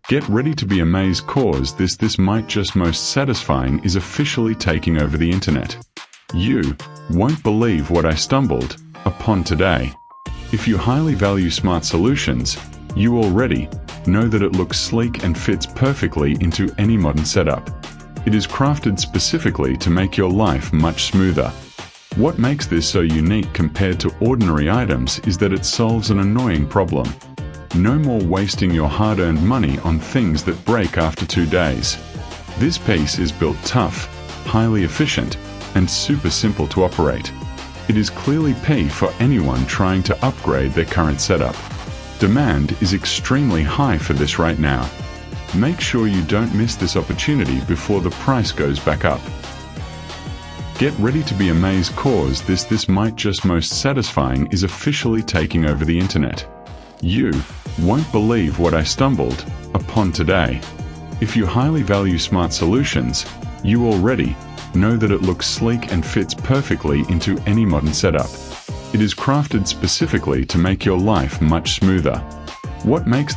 Get ready to be amazed, cause this might just most satisfying is officially taking over the internet. You won't believe what I stumbled upon today. If you highly value smart solutions, you already know that it looks sleek and fits perfectly into any modern setup. It is crafted specifically to make your life much smoother. What makes this so unique compared to ordinary items is that it solves an annoying problem. No more wasting your hard-earned money on things that break after 2 days. This piece is built tough, highly efficient, and super simple to operate. It is clearly P for anyone trying to upgrade their current setup. Demand is extremely high for this right now. Make sure you don't miss this opportunity before the price goes back up. Get ready to be amazed, cause this might just most satisfying is officially taking over the internet. You won't believe what I stumbled upon today. If you highly value smart solutions, you already know that it looks sleek and fits perfectly into any modern setup. It is crafted specifically to make your life much smoother. What makes